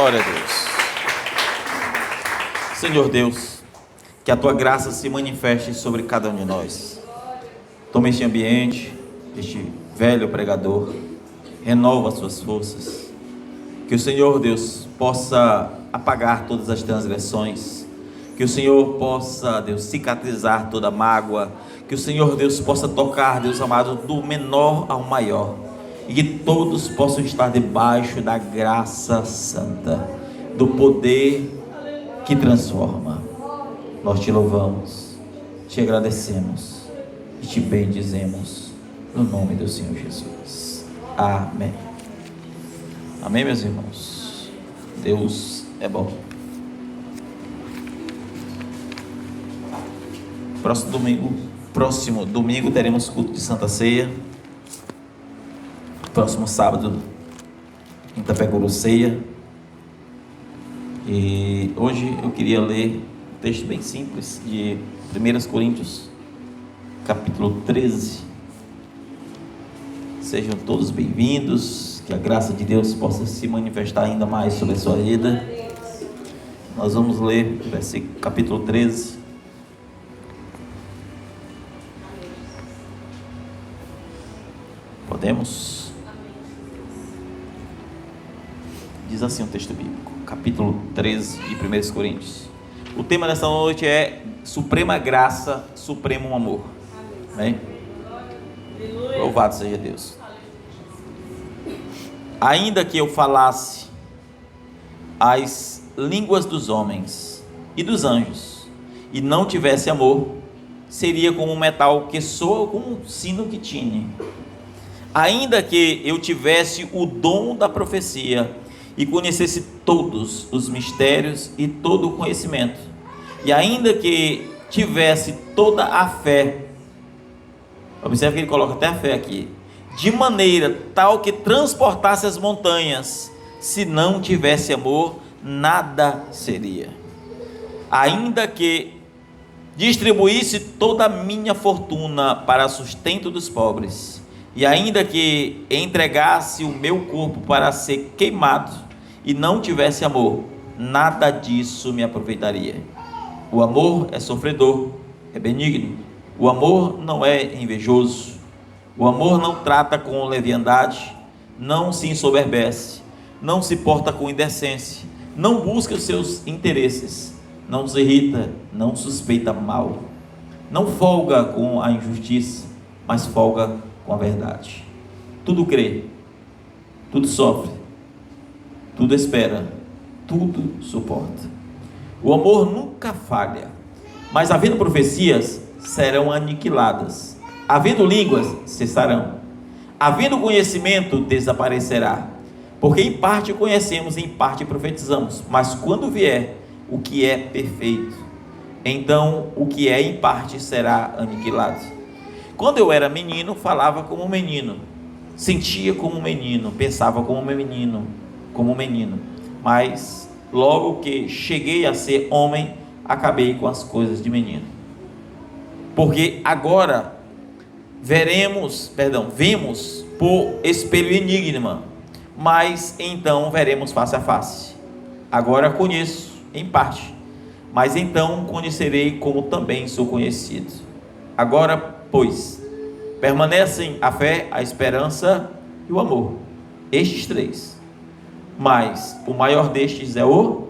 Glória a Deus. Senhor Deus, que a Tua graça se manifeste sobre cada um de nós. Toma este ambiente, este velho pregador, renova as suas forças. Que o Senhor Deus possa apagar todas as transgressões. Que o Senhor possa, Deus, cicatrizar toda mágoa. Que o Senhor Deus possa tocar, Deus amado, do menor ao maior. E que todos possam estar debaixo da graça santa, do poder que transforma. Nós te louvamos, te agradecemos e te bendizemos no nome do Senhor Jesus. Amém. Amém, meus irmãos. Deus é bom. Próximo domingo teremos culto de Santa Ceia. Próximo sábado, em Itapecuru, ceia. E hoje eu queria ler um texto bem simples de 1 Coríntios, capítulo 13. Sejam todos bem-vindos, que a graça de Deus possa se manifestar ainda mais sobre a sua vida. Nós vamos ler capítulo 13. Podemos? Diz assim o texto bíblico, capítulo 13 de 1 Coríntios. O tema desta noite é Suprema Graça, Supremo Amor. Amém? Louvado seja Deus. Ainda que eu falasse as línguas dos homens e dos anjos, e não tivesse amor, seria como um metal que soa, como um sino que tine. Ainda que eu tivesse o dom da profecia, e conhecesse todos os mistérios e todo o conhecimento, e ainda que tivesse toda a fé, observe que ele coloca até a fé aqui, de maneira tal que transportasse as montanhas, se não tivesse amor, nada seria. Ainda que distribuísse toda a minha fortuna para sustento dos pobres, e ainda que entregasse o meu corpo para ser queimado, e não tivesse amor, nada disso me aproveitaria. O amor é sofredor, é benigno. O amor não é invejoso. O amor não trata com leviandade, não se ensoberbece, não se porta com indecência, não busca os seus interesses, não se irrita, não suspeita mal, não folga com a injustiça, mas folga com a verdade. Tudo crê, tudo sofre, tudo espera, tudo suporta. O amor nunca falha, mas havendo profecias, serão aniquiladas. Havendo línguas, cessarão. Havendo conhecimento, desaparecerá. Porque em parte conhecemos, em parte profetizamos. Mas quando vier o que é perfeito, então o que é em parte será aniquilado. Quando eu era menino, falava como um menino, sentia como um menino, pensava como um menino, mas logo que cheguei a ser homem, acabei com as coisas de menino. Porque agora vemos por espelho enigma, mas então veremos face a face. Agora conheço em parte, mas então conhecerei como também sou conhecido. Agora, pois, permanecem a fé, a esperança e o amor, estes três, mas o maior destes é o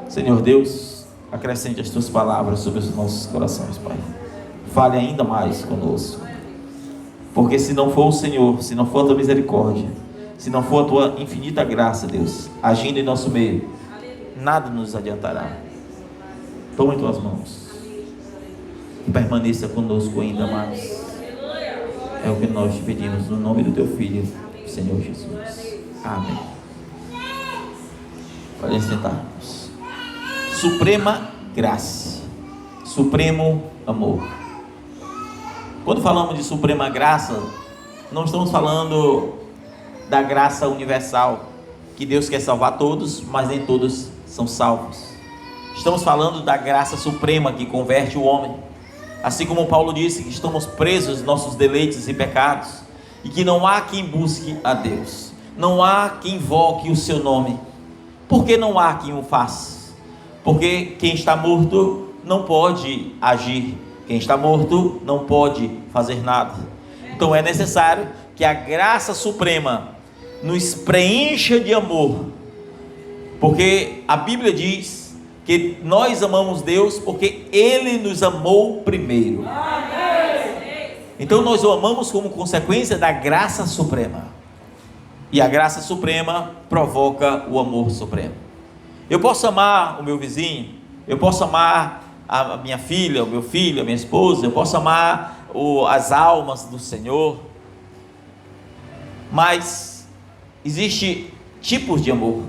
Senhor Deus. Acrescente as tuas palavras sobre os nossos corações, Pai. Fale ainda mais conosco, porque se não for o Senhor, se não for a tua misericórdia, se não for a tua infinita graça, Deus, agindo em nosso meio, nada nos adiantará. Toma em tuas mãos e permaneça conosco ainda mais. É o que nós te pedimos no nome do teu Filho, Senhor Jesus. Amém. Podem sentar-nos. Suprema graça, supremo amor. Quando falamos de suprema graça, não estamos falando da graça universal, que Deus quer salvar todos, mas nem todos são salvos. Estamos falando da graça suprema que converte o homem. Assim como Paulo disse que estamos presos em nossos deleites e pecados, e que não há quem busque a Deus, não há quem invoque o seu nome. Porque não há quem o faça. Porque quem está morto não pode agir. Quem está morto não pode fazer nada. Então é necessário que a graça suprema nos preencha de amor. Porque a Bíblia diz que nós amamos Deus porque Ele nos amou primeiro. Então nós o amamos como consequência da graça suprema. E a graça suprema provoca o amor supremo. Eu posso amar o meu vizinho, eu posso amar a minha filha, o meu filho, a minha esposa, eu posso amar as almas do Senhor, mas existe tipos de amor.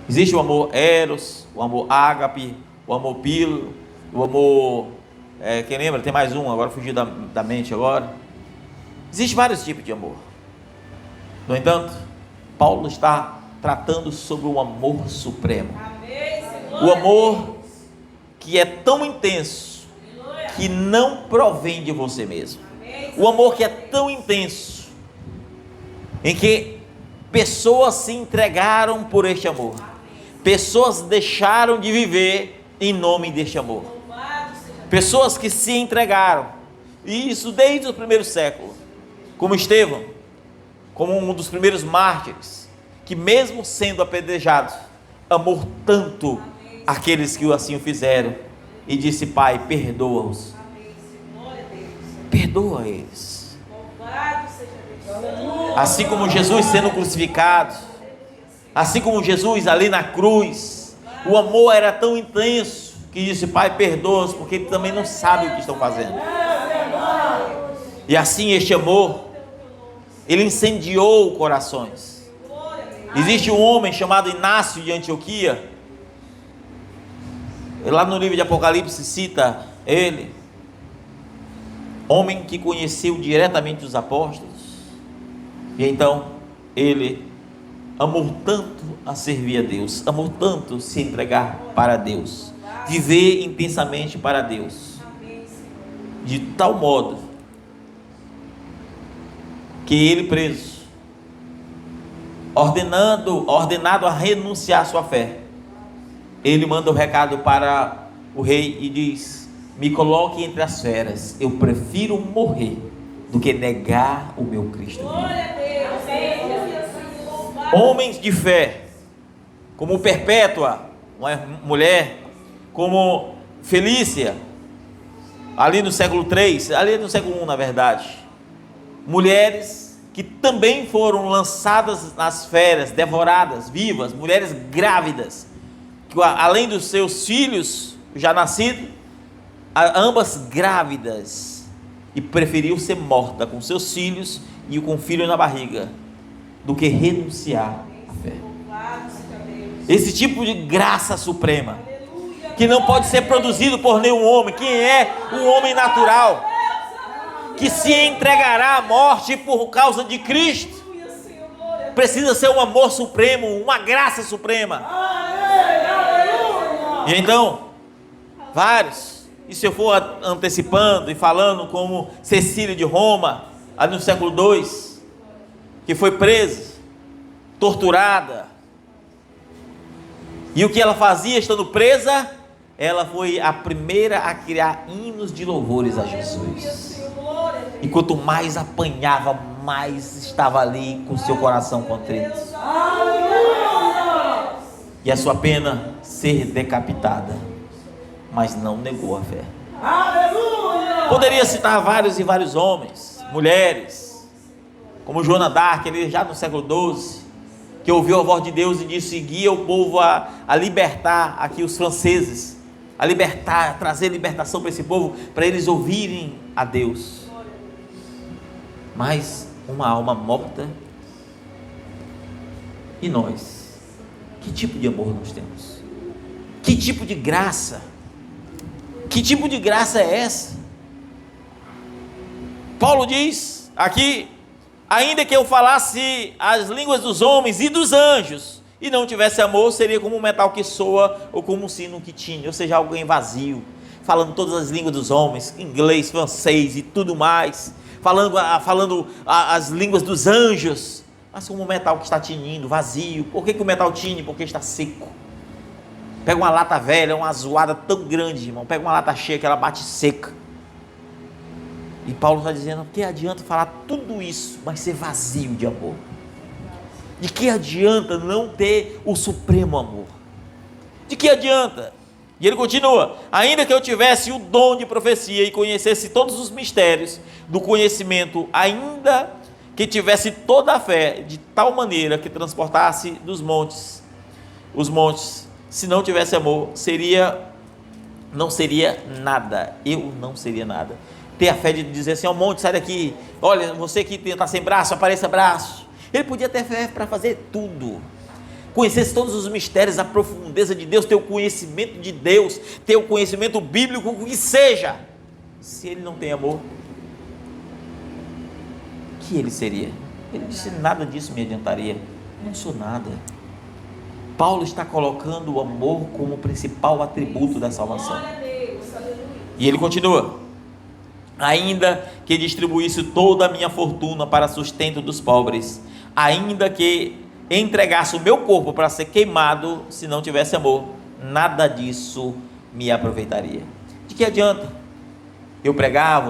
Existe o amor eros, o amor ágape, o amor pilo, o amor, quem lembra? Tem mais um, agora fugiu da mente agora. Existem vários tipos de amor. No entanto, Paulo está tratando sobre o amor supremo. O amor que é tão intenso que não provém de você mesmo. O amor que é tão intenso em que pessoas se entregaram por este amor. Pessoas deixaram de viver em nome deste amor. Pessoas que se entregaram. E isso desde o primeiro século. Como Estevão, como um dos primeiros mártires, que mesmo sendo apedrejado, amou tanto aqueles que assim o fizeram, e disse: Pai, perdoa-os. Perdoa eles. Assim como Jesus sendo crucificado, assim como Jesus ali na cruz, o amor era tão intenso que disse: Pai, perdoa-os, porque eles também não sabem o que estão fazendo. E assim este amor, ele incendiou corações. Existe um homem chamado Inácio de Antioquia, lá no livro de Apocalipse cita ele, homem que conheceu diretamente os apóstolos, e então ele amou tanto a servir a Deus, amou tanto se entregar para Deus, viver intensamente para Deus, de tal modo que ele preso, ordenado a renunciar à sua fé, ele manda o recado para o rei e diz: me coloque entre as feras, eu prefiro morrer do que negar o meu Cristo. Homens de fé, como Perpétua, uma mulher, como Felícia, ali no século 3, ali no século 1 na verdade, mulheres que também foram lançadas nas feras, devoradas, vivas, mulheres grávidas, que além dos seus filhos já nascidos, ambas grávidas, e preferiu ser morta com seus filhos e com o filho na barriga, do que renunciar à fé. Esse tipo de graça suprema, que não pode ser produzido por nenhum homem. Quem é o homem natural que se entregará à morte por causa de Cristo? Precisa ser um amor supremo, uma graça suprema. E então, vários, e se eu for antecipando e falando, como Cecília de Roma, ali no século II, que foi presa, torturada, e o que ela fazia estando presa? Ela foi a primeira a criar hinos de louvores a Jesus. E quanto mais apanhava, mais estava ali com seu coração contrito. E a sua pena, ser decapitada, mas não negou a fé. Poderia citar vários e vários homens, mulheres, como Joana d'Arc, ele já no século XII, que ouviu a voz de Deus e disse: guia o povo a libertar aqui os franceses, a libertar, trazer libertação para esse povo, para eles ouvirem a Deus. Mas uma alma morta. E nós? Que tipo de amor nós temos? Que tipo de graça? Que tipo de graça é essa? Paulo diz aqui: ainda que eu falasse as línguas dos homens e dos anjos, e não tivesse amor, seria como um metal que soa, ou como um sino que tine, ou seja, alguém vazio, falando todas as línguas dos homens, inglês, francês e tudo mais, falando as línguas dos anjos, mas como um metal que está tinindo, vazio. Por que o metal tine? Porque está seco. Pega uma lata velha, uma zoada tão grande, irmão. Pega uma lata cheia que ela bate seca. E Paulo está dizendo, que adianta falar tudo isso, mas ser vazio de amor? De que adianta não ter o supremo amor? De que adianta? E ele continua, ainda que eu tivesse o dom de profecia e conhecesse todos os mistérios do conhecimento, ainda que tivesse toda a fé, de tal maneira que transportasse dos montes, os montes, se não tivesse amor, não seria nada, eu não seria nada. Ter a fé de dizer assim, ao monte, sai daqui, olha, você que está sem braço, apareça braço. Ele podia ter fé para fazer tudo, conhecesse todos os mistérios, a profundeza de Deus, ter o conhecimento de Deus, ter o conhecimento bíblico, o que seja. Se ele não tem amor, o que ele seria? Ele disse, nada disso me adiantaria, não sou nada. Paulo está colocando o amor como o principal atributo da salvação. E ele continua, ainda que distribuísse toda a minha fortuna para sustento dos pobres, ainda que entregasse o meu corpo para ser queimado, se não tivesse amor, nada disso me aproveitaria. De que adianta eu pregar,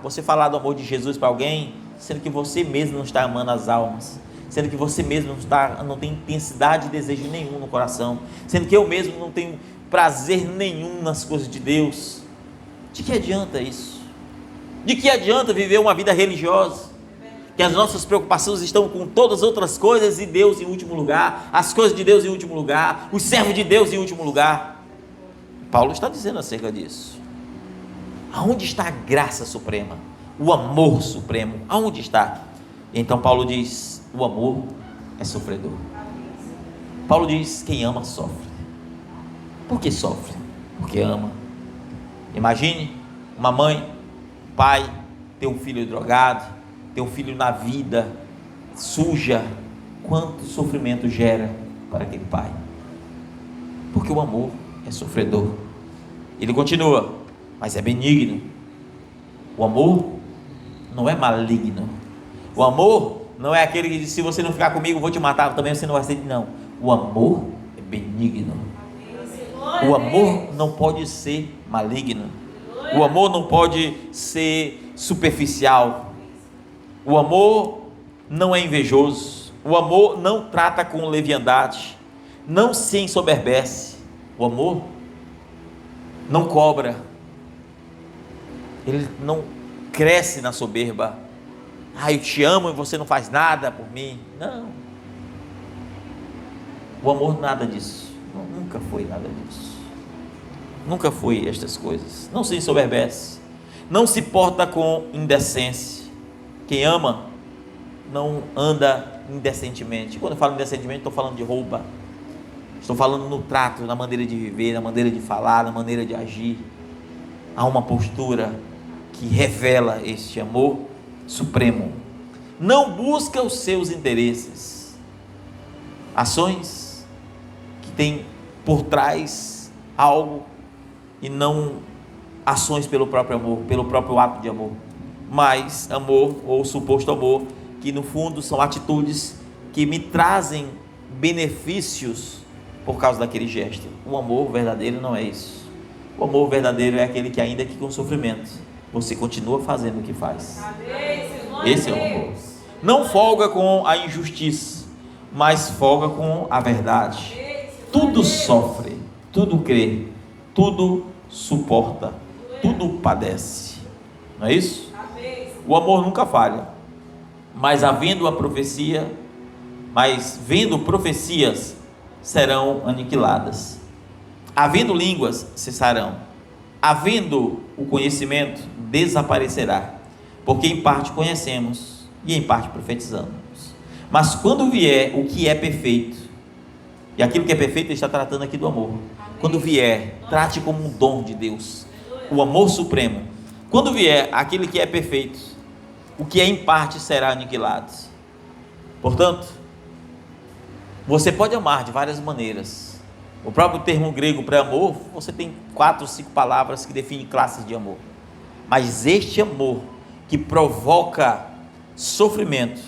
você falar do amor de Jesus para alguém, sendo que você mesmo não está amando as almas, sendo que você mesmo não tem intensidade e desejo nenhum no coração, sendo que eu mesmo não tenho prazer nenhum nas coisas de Deus? De que adianta isso? De que adianta viver uma vida religiosa, que as nossas preocupações estão com todas as outras coisas e Deus em último lugar, as coisas de Deus em último lugar, os servos de Deus em último lugar? Paulo está dizendo acerca disso. Aonde está a graça suprema? O amor supremo, aonde está? Então Paulo diz, o amor é sofredor. Paulo diz, quem ama sofre. Por que sofre? Porque ama. Imagine uma mãe, um pai, ter um filho drogado, ter um filho na vida suja, quanto sofrimento gera para aquele pai? Porque o amor é sofredor. Ele continua, mas é benigno. O amor não é maligno. O amor não é aquele que diz, se você não ficar comigo, eu vou te matar, também você não vai ser. Não, o amor é benigno. O amor não pode ser maligno. O amor não pode ser superficial. O amor não é invejoso. O amor não trata com leviandade, não se ensoberbece. O amor não cobra, ele não cresce na soberba. Eu te amo e você não faz nada por mim. Não, o amor nada disso, nunca foi nada disso, nunca foi estas coisas. Não se ensoberbece, não se porta com indecência. Quem ama não anda indecentemente. Quando eu falo indecentemente, estou falando de roupa, estou falando no trato, na maneira de viver, na maneira de falar, na maneira de agir. Há uma postura que revela este amor supremo. Não busca os seus interesses, ações que têm por trás algo, e não ações pelo próprio amor, pelo próprio ato de amor, mas amor, ou suposto amor, que no fundo são atitudes que me trazem benefícios por causa daquele gesto. O amor verdadeiro não é isso. O amor verdadeiro é aquele que, ainda que com sofrimento, você continua fazendo o que faz. Esse é o amor. Não folga com a injustiça, mas folga com a verdade. Tudo sofre, tudo crê, tudo suporta, tudo padece. Não é isso? O amor nunca falha. Mas vendo profecias serão aniquiladas. Havendo línguas, cessarão. Havendo o conhecimento, desaparecerá. Porque em parte conhecemos e em parte profetizamos. Mas quando vier o que é perfeito, e aquilo que é perfeito, ele está tratando aqui do amor. Quando vier, trate como um dom de Deus, o amor supremo. Quando vier aquele que é perfeito, o que é em parte será aniquilado. Portanto, você pode amar de várias maneiras. O próprio termo grego para amor, você tem 4 ou 5 palavras que definem classes de amor. Mas este amor que provoca sofrimento,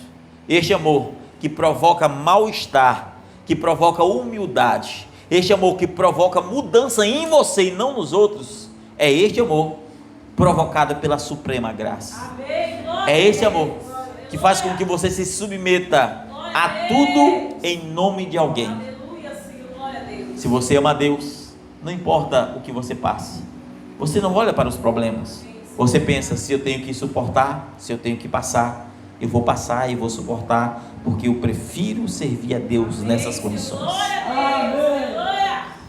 este amor que provoca mal-estar, que provoca humildade, este amor que provoca mudança em você e não nos outros, é este amor provocado pela suprema graça. É esse amor que faz com que você se submeta a tudo em nome de alguém. Se você ama a Deus, não importa o que você passe, você não olha para os problemas, você pensa: se eu tenho que suportar, se eu tenho que passar, eu vou passar e vou suportar, porque eu prefiro servir a Deus nessas condições.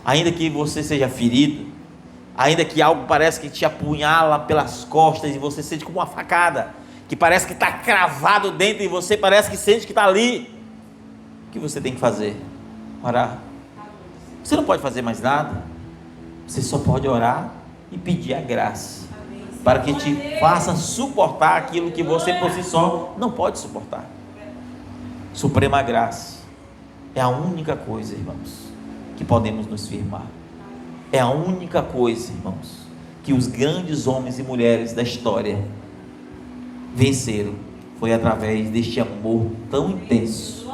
Ainda que você seja ferido, ainda que algo parece que te apunhala pelas costas e você sente como uma facada, que parece que está cravado dentro e você parece que sente que está ali, o que você tem que fazer? Orar. Você não pode fazer mais nada, você só pode orar e pedir a graça, para que te faça suportar aquilo que você por si só não pode suportar. Suprema graça é a única coisa, irmãos, que podemos nos firmar. É a única coisa, irmãos, que os grandes homens e mulheres da história venceram, foi através deste amor tão intenso,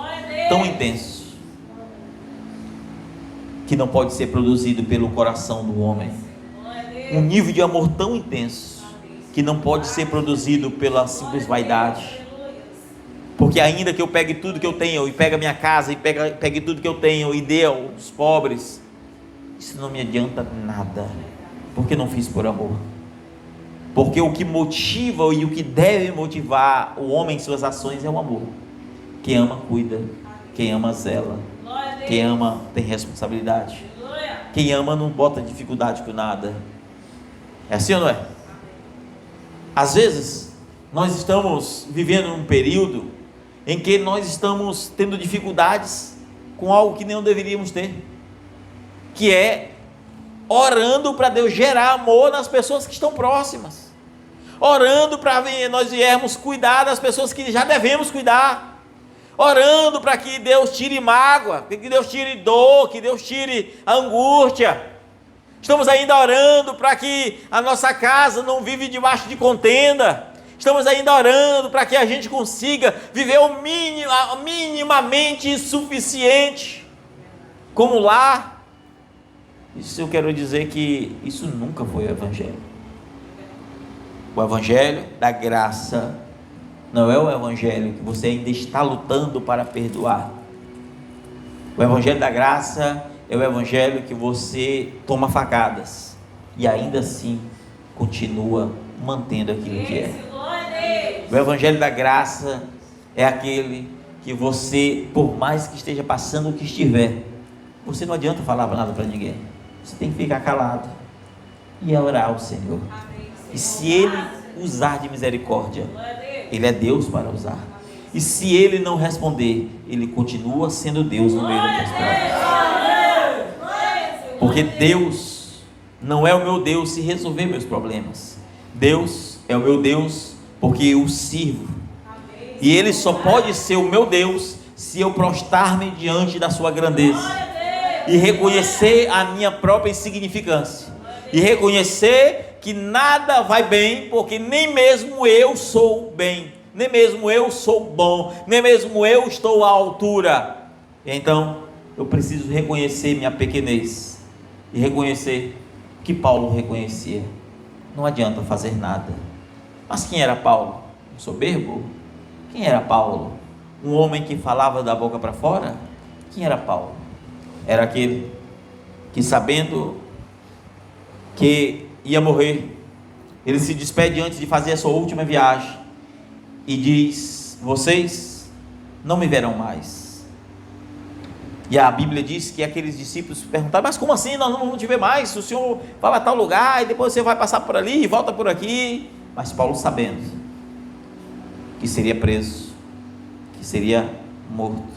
que não pode ser produzido pelo coração do homem. Um nível de amor tão intenso, que não pode ser produzido pela simples vaidade. Porque ainda que eu pegue tudo que eu tenho, e pegue a minha casa, e pegue tudo que eu tenho, e dê aos pobres, isso não me adianta nada, porque não fiz por amor. Porque o que motiva e o que deve motivar o homem em suas ações é o amor. Quem ama cuida, quem ama zela, quem ama tem responsabilidade, quem ama não bota dificuldade com nada. É assim ou não é? Às vezes nós estamos vivendo um período em que nós estamos tendo dificuldades com algo que não deveríamos ter, que é orando para Deus gerar amor nas pessoas que estão próximas, orando para nós viermos cuidar das pessoas que já devemos cuidar, orando para que Deus tire mágoa, que Deus tire dor, que Deus tire a angústia. Estamos ainda orando para que a nossa casa não vive debaixo de contenda. Estamos ainda orando para que a gente consiga viver o minimamente suficiente como lar. Isso eu quero dizer que isso nunca foi o Evangelho. O Evangelho da graça não é o Evangelho que você ainda está lutando para perdoar. O Evangelho da graça é o Evangelho que você toma facadas e ainda assim continua mantendo aquilo que é. O Evangelho da graça é aquele que você, por mais que esteja passando o que estiver, você não adianta falar nada para ninguém, você tem que ficar calado e orar ao Senhor. E se Ele usar de misericórdia, Ele é Deus para usar. E se Ele não responder, Ele continua sendo Deus no meio das tuas provas. Porque Deus não é o meu Deus se resolver meus problemas. Deus é o meu Deus porque eu o sirvo. E Ele só pode ser o meu Deus se eu prostrar-me diante da sua grandeza e reconhecer a minha própria insignificância, e reconhecer que nada vai bem, porque nem mesmo eu sou bem, nem mesmo eu sou bom, nem mesmo eu estou à altura. Então eu preciso reconhecer minha pequenez e reconhecer que Paulo reconhecia. Não adianta fazer nada. Mas quem era Paulo? Um soberbo? Quem era Paulo? Um homem que falava da boca para fora? Quem era Paulo? Era aquele que, sabendo que ia morrer, ele se despede antes de fazer a sua última viagem e diz: vocês não me verão mais. E a Bíblia diz que aqueles discípulos perguntaram: mas como assim nós não vamos te ver mais? O Senhor vai para tal lugar e depois você vai passar por ali e volta por aqui. Mas Paulo, sabendo que seria preso, que seria morto,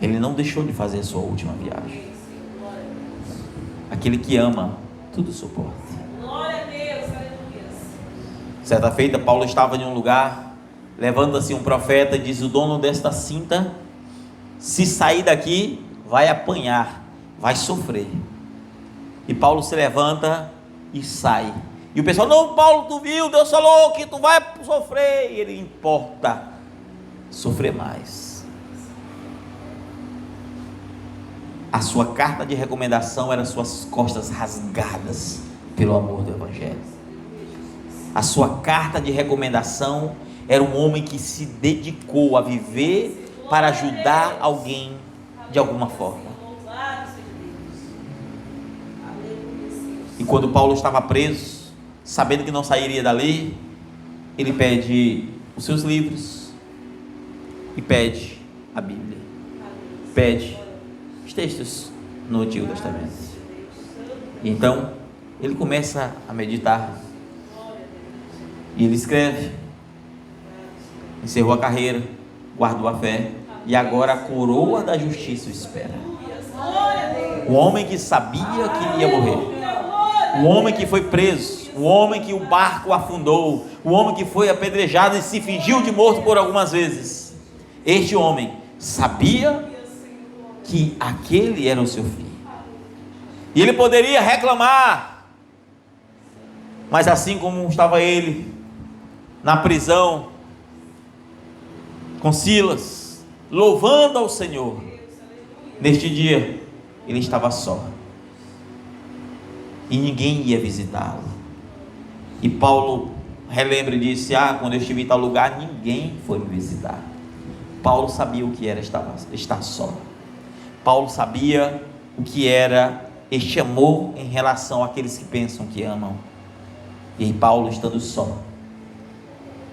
ele não deixou de fazer a sua última viagem. Aquele que ama, tudo suporta. Glória a Deus, aleluia. Certa feita, Paulo estava em um lugar, levanta-se um profeta e diz: o dono desta cinta, se sair daqui, vai apanhar, vai sofrer. E Paulo se levanta e sai. E o pessoal: não, Paulo, tu viu, Deus falou que tu vai sofrer. E ele: importa sofrer mais, A sua carta de recomendação era suas costas rasgadas pelo amor do Evangelho. A sua carta de recomendação era um homem que se dedicou a viver para ajudar alguém de alguma forma. E quando Paulo estava preso, sabendo que não sairia dali, ele pede os seus livros e pede a Bíblia, pede os textos no Antigo Testamento. E então ele começa a meditar e ele escreve: encerrou a carreira, guardou a fé e agora a coroa da justiça o espera. O homem que sabia que ia morrer, o homem que foi preso, o homem que o barco afundou, o homem que foi apedrejado e se fingiu de morto por algumas vezes, este homem sabia que aquele era o seu fim. E ele poderia reclamar, mas assim como estava ele na prisão com Silas, louvando ao Senhor, neste dia ele estava só e ninguém ia visitá-lo. E Paulo relembra e disse: quando eu estive em tal lugar, ninguém foi me visitar. Paulo sabia o que era estar só. Paulo sabia o que era este amor em relação àqueles que pensam que amam. E aí Paulo, estando só,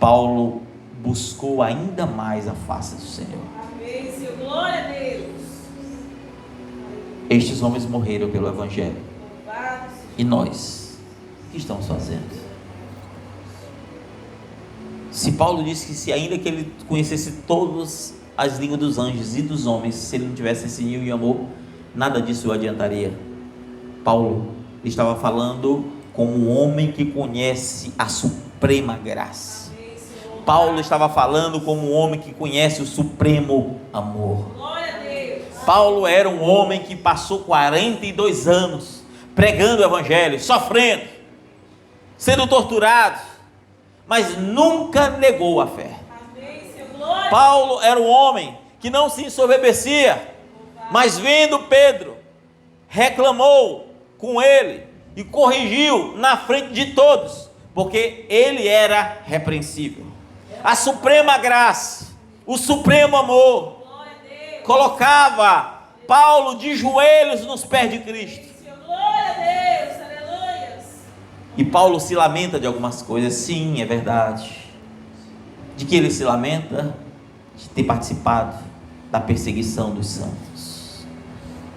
Paulo buscou ainda mais a face do Senhor. Amém, Senhor. Glória a Deus. Estes homens morreram pelo Evangelho. E nós, o que estamos fazendo? Se Paulo disse que ainda que ele conhecesse todas as línguas dos anjos e dos homens, se ele não tivesse esse nível de amor, nada disso o adiantaria. Paulo estava falando como um homem que conhece a suprema graça. Paulo estava falando como um homem que conhece o supremo amor. Paulo era um homem que passou 42 anos pregando o Evangelho, sofrendo, sendo torturado, mas nunca negou a fé. Paulo era um homem que não se ensoberbecia, mas vendo Pedro, reclamou com ele e corrigiu na frente de todos, porque ele era repreensível. A suprema graça, o supremo amor, colocava Paulo de joelhos nos pés de Cristo. E Paulo se lamenta de algumas coisas, sim, é verdade. De que ele se lamenta? De ter participado da perseguição dos santos.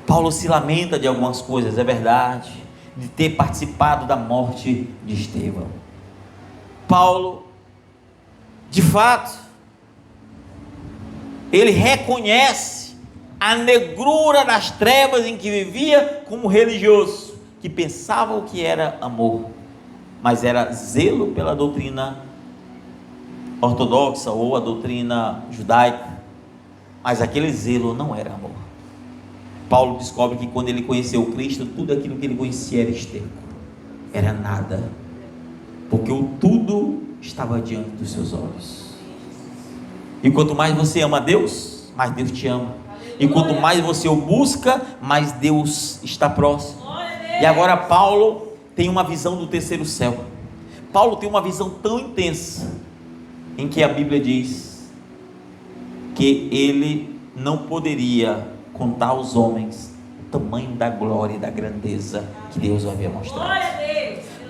Paulo se lamenta de algumas coisas, é verdade. De ter participado da morte de Estevão. Paulo, de fato, ele reconhece a negrura das trevas em que vivia como religioso, que pensava o que era amor, mas era zelo pela doutrina ortodoxa ou a doutrina judaica, mas aquele zelo não era amor. Paulo descobre que quando ele conheceu Cristo, tudo aquilo que ele conhecia era esterco, era nada, porque o tudo estava diante dos seus olhos. E quanto mais você ama a Deus, mais Deus te ama. E quanto mais você o busca, mais Deus está próximo. E agora Paulo tem uma visão do terceiro céu. Paulo tem uma visão tão intensa, em que a Bíblia diz que ele não poderia contar aos homens o tamanho da glória e da grandeza que Deus havia mostrado.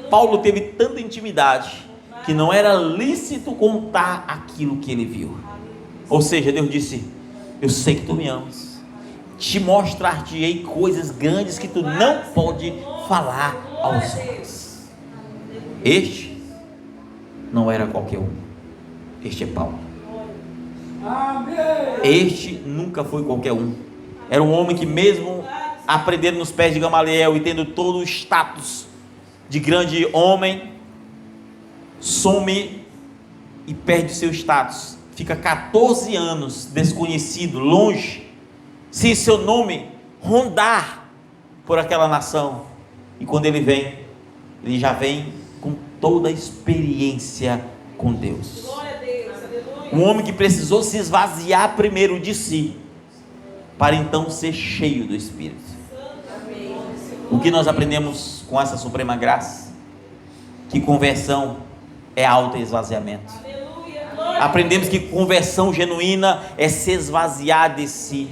Paulo teve tanta intimidade que não era lícito contar aquilo que ele viu. Ou seja, Deus disse: eu sei que tu me amas, te mostrar-te-ei coisas grandes que tu não pode falar aos homens. Este não era qualquer um, este é Paulo. Este nunca foi qualquer um. Era um homem que, mesmo aprendendo nos pés de Gamaliel e tendo todo o status de grande homem, some e perde seu status, fica 14 anos desconhecido, longe, sem seu nome rondar por aquela nação. E quando ele vem, ele já vem com toda a experiência com Deus. Um homem que precisou se esvaziar primeiro de si, para então ser cheio do Espírito. O que nós aprendemos com essa suprema graça? Que conversão é autoesvaziamento. Aprendemos que conversão genuína é se esvaziar de si,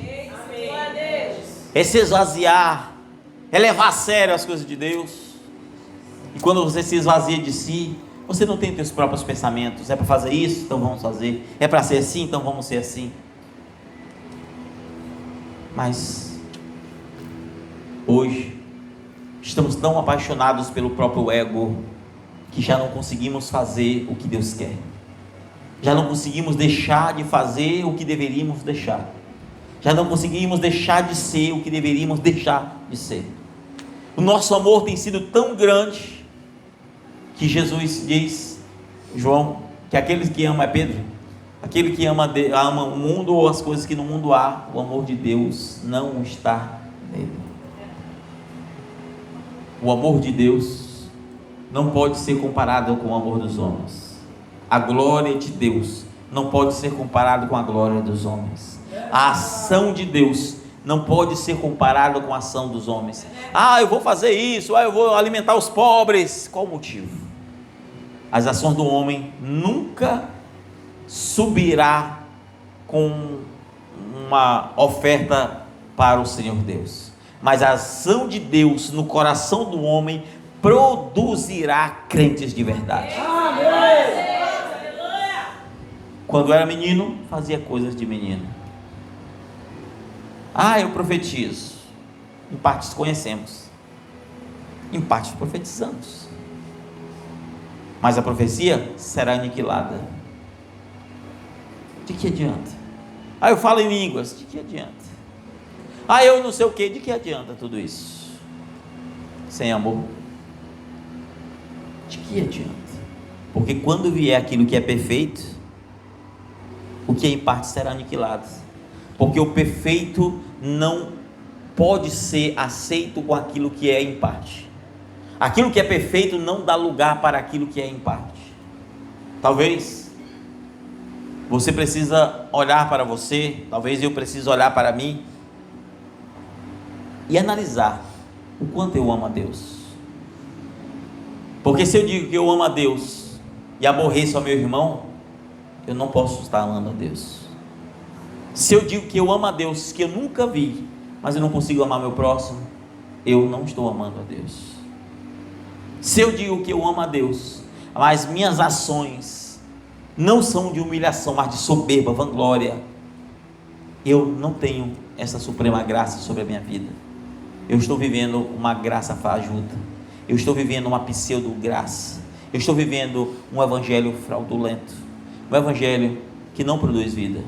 é se esvaziar, é levar a sério as coisas de Deus. E quando você se esvazia de si, você não tem seus próprios pensamentos. É para fazer isso? Então vamos fazer. É para ser assim? Então vamos ser assim. Mas hoje estamos tão apaixonados pelo próprio ego que já não conseguimos fazer o que Deus quer. Já não conseguimos deixar de fazer o que deveríamos deixar. Já não conseguimos deixar de ser o que deveríamos deixar de ser. O nosso amor tem sido tão grande que Jesus diz, João, que aquele que ama é Pedro, aquele que ama o mundo ou as coisas que no mundo há, o amor de Deus não está nele. O amor de Deus não pode ser comparado com o amor dos homens. A glória de Deus não pode ser comparada com a glória dos homens. A ação de Deus não pode ser comparada com a ação dos homens. Eu vou fazer isso, eu vou alimentar os pobres. Qual o motivo? As ações do homem nunca subirá com uma oferta para o Senhor Deus, mas a ação de Deus no coração do homem produzirá crentes de verdade. Quando era menino, fazia coisas de menino. Eu profetizo. Em partes conhecemos, em partes profetizamos, mas a profecia será aniquilada. De que adianta? Eu falo em línguas. De que adianta? Eu não sei o que. De que adianta tudo isso? Sem amor? De que adianta? Porque quando vier aquilo que é perfeito, o que é em parte será aniquilado. Porque o perfeito não pode ser aceito com aquilo que é em parte. Aquilo que é perfeito não dá lugar para aquilo que é em parte. Talvez você precisa olhar para você, talvez eu precise olhar para mim e analisar o quanto eu amo a Deus. Porque se eu digo que eu amo a Deus e aborreço ao meu irmão, eu não posso estar amando a Deus. Se eu digo que eu amo a Deus, que eu nunca vi, mas eu não consigo amar meu próximo, eu não estou amando a Deus. Se eu digo que eu amo a Deus, mas minhas ações não são de humilhação, mas de soberba, vanglória, eu não tenho essa suprema graça sobre a minha vida. Eu estou vivendo uma graça fajuta. Eu estou vivendo uma pseudo-graça. Eu estou vivendo um evangelho fraudulento. Um evangelho que não produz vida.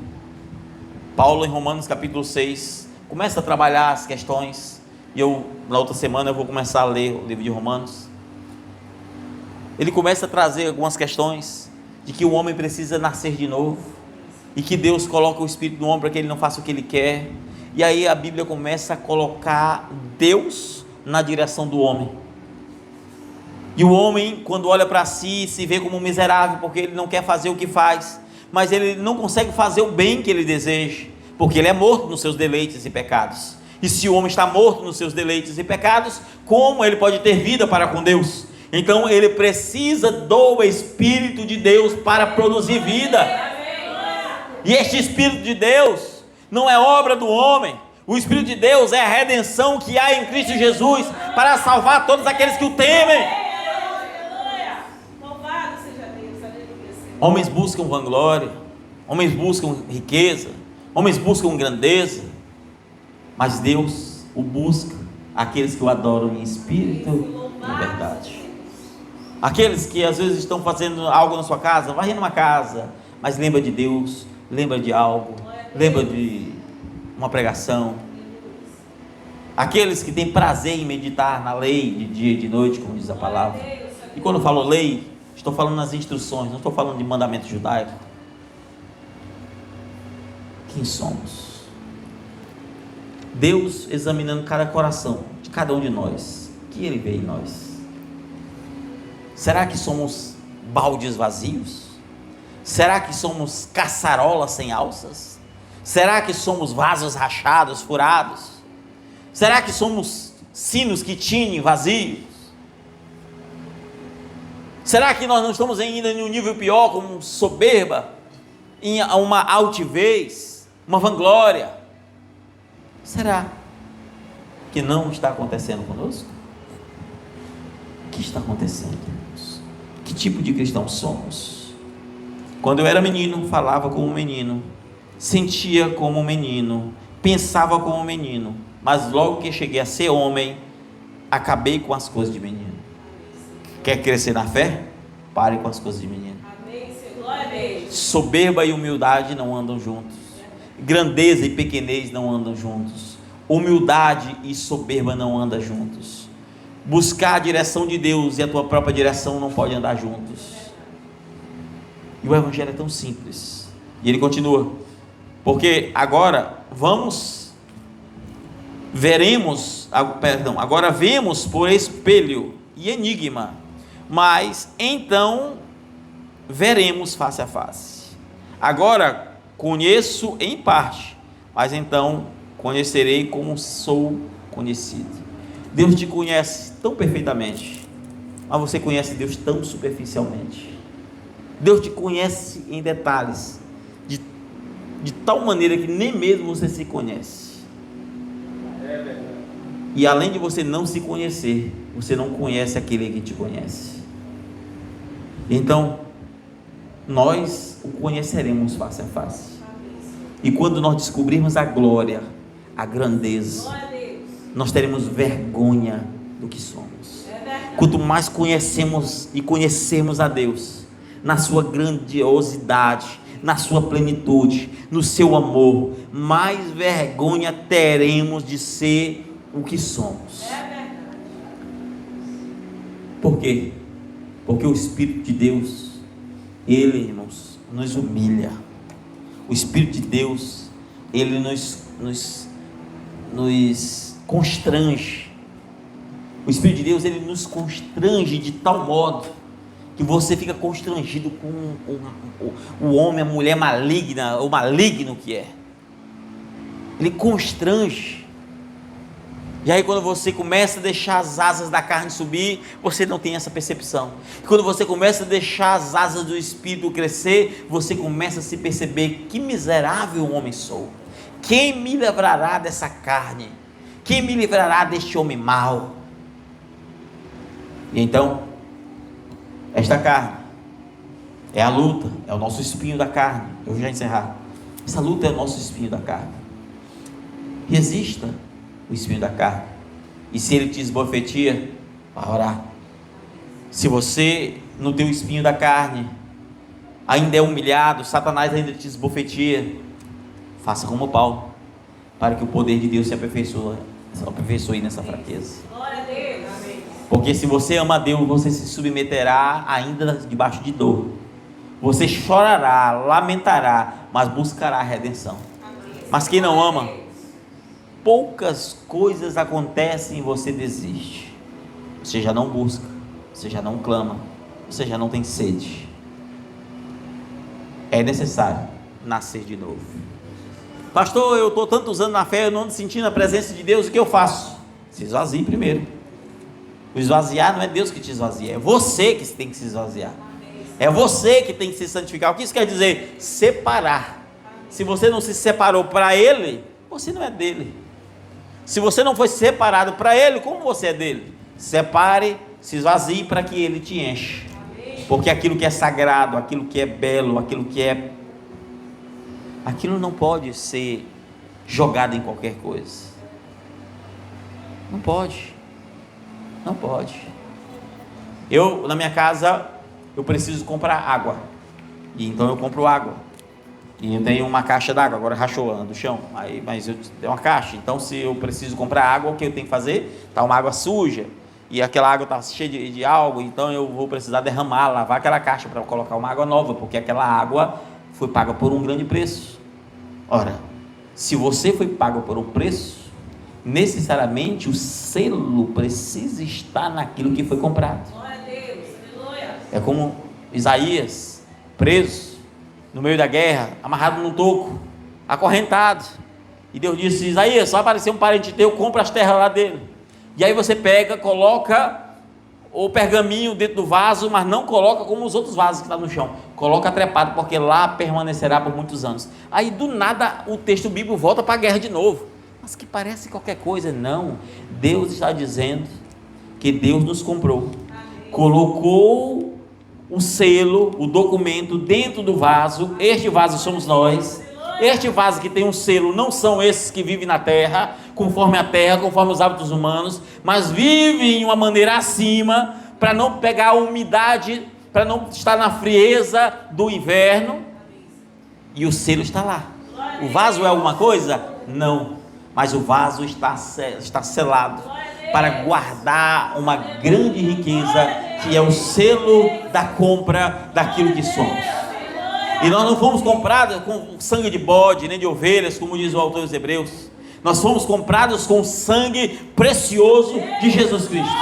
Paulo, em Romanos capítulo 6, começa a trabalhar as questões. E na outra semana, eu vou começar a ler o livro de Romanos. Ele começa a trazer algumas questões de que o homem precisa nascer de novo. E que Deus coloca o Espírito no homem para que ele não faça o que ele quer. E aí a Bíblia começa a colocar Deus na direção do homem. E o homem, quando olha para si, se vê como um miserável, porque ele não quer fazer o que faz, mas ele não consegue fazer o bem que ele deseja, porque ele é morto nos seus deleites e pecados. E se o homem está morto nos seus deleites e pecados, como ele pode ter vida para com Deus? Então ele precisa do Espírito de Deus para produzir vida. E este Espírito de Deus não é obra do homem. O Espírito de Deus é a redenção que há em Cristo Jesus para salvar todos aqueles que o temem. Homens buscam vanglória, homens buscam riqueza, homens buscam grandeza, mas Deus o busca aqueles que o adoram em espírito e em verdade. Aqueles que às vezes estão fazendo algo na sua casa, varrendo uma casa, mas lembra de Deus, lembra de algo, lembra de uma pregação. Aqueles que têm prazer em meditar na lei de dia e de noite, como diz a palavra. E quando eu falo lei, estou falando nas instruções, não estou falando de mandamento judaico. Quem somos? Deus examinando cada coração de cada um de nós, o que Ele vê em nós? Será que somos baldes vazios? Será que somos caçarolas sem alças? Será que somos vasos rachados, furados? Será que somos sinos que tinem vazios? Será que nós não estamos ainda em um nível pior, como soberba, em uma altivez, uma vanglória? Será que não está acontecendo conosco? O que está acontecendo, irmãos? Que tipo de cristão somos? Quando eu era menino, falava como um menino, sentia como um menino, pensava como um menino, mas logo que cheguei a ser homem, acabei com as coisas de menino. Quer crescer na fé? Pare com as coisas de menino. Amém, Senhor. Glória a Deus. Soberba e humildade não andam juntos. Grandeza e pequenez não andam juntos. Humildade e soberba não andam juntos. Buscar a direção de Deus e a tua própria direção não pode andar juntos. E o evangelho é tão simples. E ele continua. Porque agora agora vemos por espelho e enigma, mas então veremos face a face. Agora conheço em parte, mas então conhecerei como sou conhecido. Deus te conhece tão perfeitamente, mas você conhece Deus tão superficialmente. Deus te conhece em detalhes, de tal maneira que nem mesmo você se conhece. E além de você não se conhecer, você não conhece aquele que te conhece. Então, nós o conheceremos face a face. E quando nós descobrirmos a glória, a grandeza, nós teremos vergonha do que somos. Quanto mais conhecemos e conhecermos a Deus, na sua grandiosidade, na sua plenitude, no seu amor, mais vergonha teremos de ser o que somos. Por quê? Porque o Espírito de Deus, ele, irmãos, nos humilha. O Espírito de Deus, ele nos constrange. O Espírito de Deus, ele nos constrange de tal modo que você fica constrangido com o homem, a mulher maligna, o maligno que é. Ele constrange. E aí quando você começa a deixar as asas da carne subir, você não tem essa percepção. E quando você começa a deixar as asas do Espírito crescer, você começa a se perceber: que miserável homem sou. Quem me livrará dessa carne? Quem me livrará deste homem mau? E então, esta carne é a luta, é o nosso espinho da carne. Eu vou já encerrar. Essa luta é o nosso espinho da carne. Resista o espinho da carne. E se ele te esbofeteia, vá orar. Se você, no teu espinho da carne, ainda é humilhado, Satanás ainda te esbofeteia, faça como Paulo, para que o poder de Deus se aperfeiçoe nessa fraqueza. Glória a Deus. Amém. Porque se você ama a Deus, você se submeterá ainda debaixo de dor. Você chorará, lamentará, mas buscará a redenção. Mas quem não ama, poucas coisas acontecem e você desiste. Você já não busca, você já não clama, você já não tem sede. É necessário nascer de novo. Pastor, eu estou tantos anos na fé, eu não ando sentindo a presença de Deus, o que eu faço? Se esvazie primeiro. O esvaziar não é Deus que te esvazia, é você que tem que se esvaziar. É você que tem que se santificar. O que isso quer dizer? Separar. Se você não se separou para Ele, você não é dele. Se você não foi separado para Ele, como você é dele? Separe, se esvazie para que Ele te enche. Porque aquilo que é sagrado, aquilo que é belo, aquilo não pode ser jogado em qualquer coisa. Não pode. Não pode. Na minha casa, eu preciso comprar água. E então eu compro água. E eu tenho uma caixa d'água, agora rachou do chão. Mas eu tenho uma caixa. Então, se eu preciso comprar água, o que eu tenho que fazer? Está uma água suja. E aquela água está cheia de algo. Então, eu vou precisar derramar, lavar aquela caixa para colocar uma água nova. Porque aquela água foi paga por um grande preço. Ora, se você foi pago por um preço, necessariamente o selo precisa estar naquilo que foi comprado. Glória a Deus. Aleluia. É como Isaías, preso no meio da guerra, amarrado num toco, acorrentado. E Deus disse: Isaías, vai aparecer um parente teu, compra as terras lá dele. E aí você pega, coloca o pergaminho dentro do vaso, mas não coloca como os outros vasos que estão no chão. Coloca trepado, porque lá permanecerá por muitos anos. Aí do nada o texto bíblico volta para a guerra de novo. Mas que parece qualquer coisa. Não. Deus está dizendo que Deus nos comprou. Colocou o selo, o documento dentro do vaso. Este vaso somos nós. Este vaso que tem um selo não são esses que vivem na terra, conforme os hábitos humanos, mas vivem de uma maneira acima, para não pegar a umidade, para não estar na frieza do inverno. E o selo está lá. O vaso é alguma coisa? Não, mas o vaso está selado para guardar uma grande riqueza, que é o selo da compra daquilo que somos. E nós não fomos comprados com sangue de bode, nem de ovelhas, como diz o autor dos Hebreus. Nós fomos comprados com o sangue precioso de Jesus Cristo.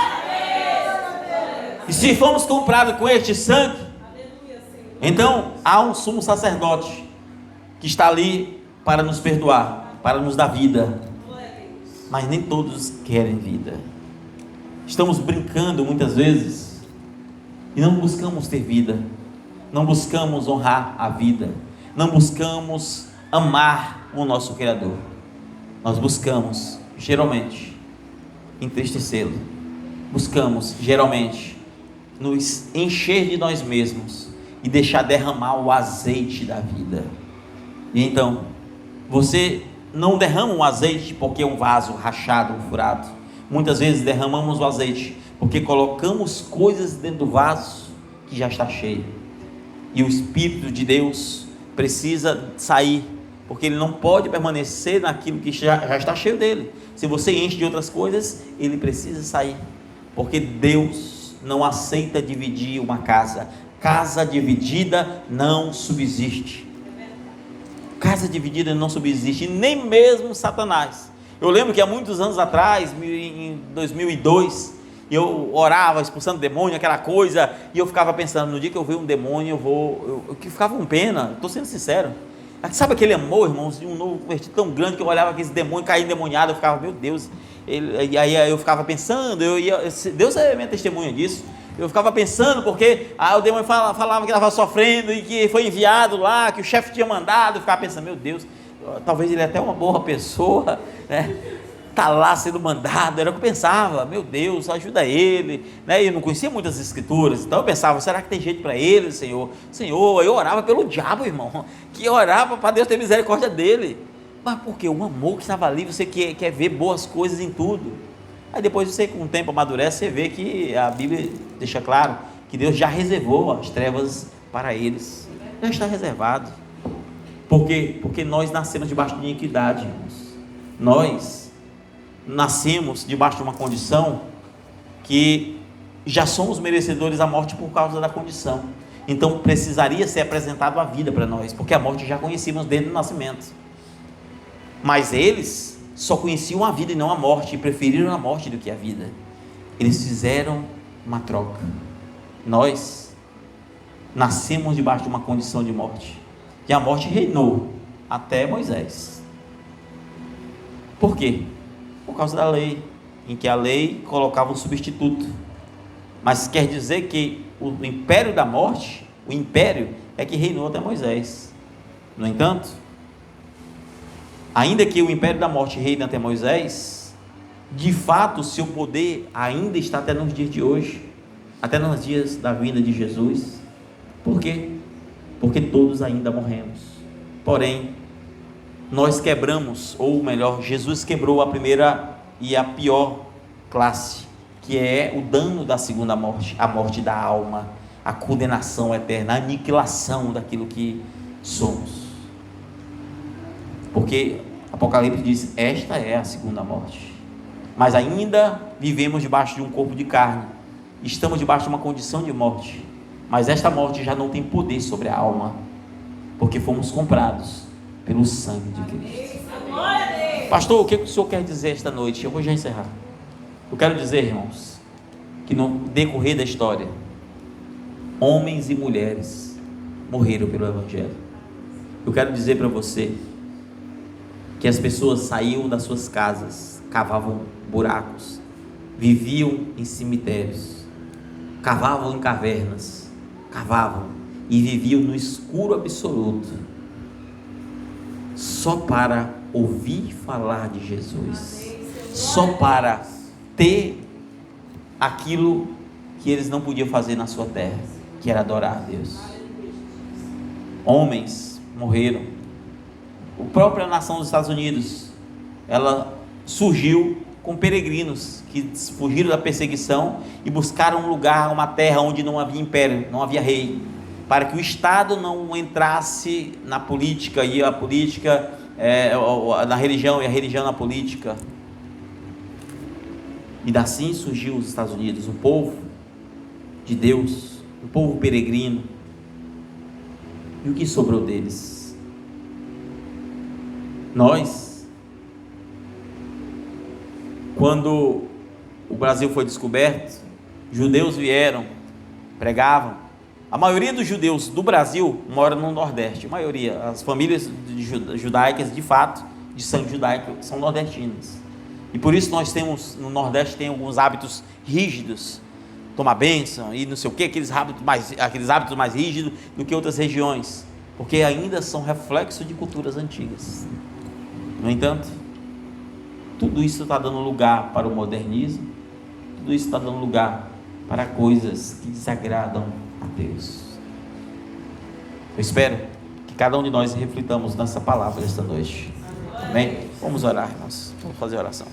E se fomos comprados com este sangue, então há um sumo sacerdote que está ali para nos perdoar, para nos dar vida. Mas nem todos querem vida. Estamos brincando muitas vezes e não buscamos ter vida. Não buscamos honrar a vida, não buscamos amar o nosso Criador. Nós buscamos, geralmente, entristecê-lo. Buscamos, geralmente, nos encher de nós mesmos e deixar derramar o azeite da vida. E então, você não derrama o azeite porque é um vaso rachado ou furado. Muitas vezes derramamos o azeite porque colocamos coisas dentro do vaso que já está cheio. E o Espírito de Deus precisa sair, porque ele não pode permanecer naquilo que já está cheio dele. Se você enche de outras coisas, ele precisa sair, porque Deus não aceita dividir uma casa. Casa dividida não subsiste. Casa dividida não subsiste, nem mesmo Satanás. Eu lembro que há muitos anos atrás, em 2002, eu orava expulsando demônio, aquela coisa, e eu ficava pensando: no dia que eu ver um demônio, eu ficava com pena, estou sendo sincero. Sabe aquele amor, irmãos, de um novo convertido tão grande, que eu olhava aqueles demônios cair endemoniado, eu ficava: meu Deus. E aí eu ficava pensando, Deus é minha testemunha disso. Eu ficava pensando, porque o demônio falava que estava sofrendo e que foi enviado lá, que o chefe tinha mandado. Eu ficava pensando: meu Deus, talvez ele é até uma boa pessoa, né? Está lá sendo mandado. Era o que eu pensava: meu Deus, ajuda ele, né? Eu não conhecia muitas escrituras, então eu pensava: será que tem jeito para ele, Senhor? Eu orava pelo diabo, irmão, que orava para Deus ter misericórdia dele. Mas porque o amor que estava ali, você quer ver boas coisas em tudo. Aí depois você, com o tempo, amadurece, você vê que a Bíblia deixa claro que Deus já reservou as trevas para eles, já está reservado. Por quê? Porque nós nascemos debaixo de iniquidade, irmãos. Nós nascemos debaixo de uma condição que já somos merecedores da morte por causa da condição. Então precisaria ser apresentado a vida para nós, porque a morte já conhecíamos desde o nascimento. Mas eles só conheciam a vida e não a morte, e preferiram a morte do que a vida. Eles fizeram uma troca. Nós nascemos debaixo de uma condição de morte, e a morte reinou até Moisés. Por quê? Por causa da lei, em que a lei colocava um substituto. Mas quer dizer que o império da morte, o império é que reinou até Moisés. No entanto, ainda que o império da morte reine até Moisés, de fato o seu poder ainda está até nos dias de hoje, até nos dias da vinda de Jesus. Por quê? Porque todos ainda morremos. Porém, nós quebramos, ou melhor, Jesus quebrou a primeira e a pior classe, que é o dano da segunda morte, a morte da alma, a condenação eterna, a aniquilação daquilo que somos. Porque Apocalipse diz: esta é a segunda morte. Mas ainda vivemos debaixo de um corpo de carne, estamos debaixo de uma condição de morte, mas esta morte já não tem poder sobre a alma, porque fomos comprados pelo sangue de Cristo. Pastor, o que o senhor quer dizer esta noite? Eu vou já encerrar. Eu quero dizer, irmãos, que no decorrer da história, homens e mulheres morreram pelo Evangelho. Eu quero dizer para você que as pessoas saíam das suas casas, cavavam buracos, viviam em cemitérios, cavavam em cavernas, cavavam e viviam no escuro absoluto, só para ouvir falar de Jesus, só para ter aquilo que eles não podiam fazer na sua terra, que era adorar a Deus. Homens morreram. A própria nação dos Estados Unidos, ela surgiu com peregrinos que fugiram da perseguição e buscaram um lugar, uma terra onde não havia império, não havia rei, para que o Estado não entrasse na política, e a política na religião, e a religião na política. E assim surgiu os Estados Unidos, um povo de Deus, um povo peregrino. E o que sobrou deles? Nós, quando o Brasil foi descoberto, judeus vieram, pregavam. A maioria dos judeus do Brasil mora no Nordeste, a maioria, as famílias judaicas, de fato, de sangue judaico, são nordestinas. E por isso nós temos, no Nordeste, tem alguns hábitos rígidos, tomar bênção e não sei o que, aqueles hábitos mais rígidos do que outras regiões, porque ainda são reflexo de culturas antigas. No entanto, tudo isso está dando lugar para o modernismo, tudo isso está dando lugar para coisas que desagradam a Deus. Eu espero que cada um de nós reflitamos nessa palavra esta noite. Amém? Vamos orar, irmãos. Vamos fazer oração.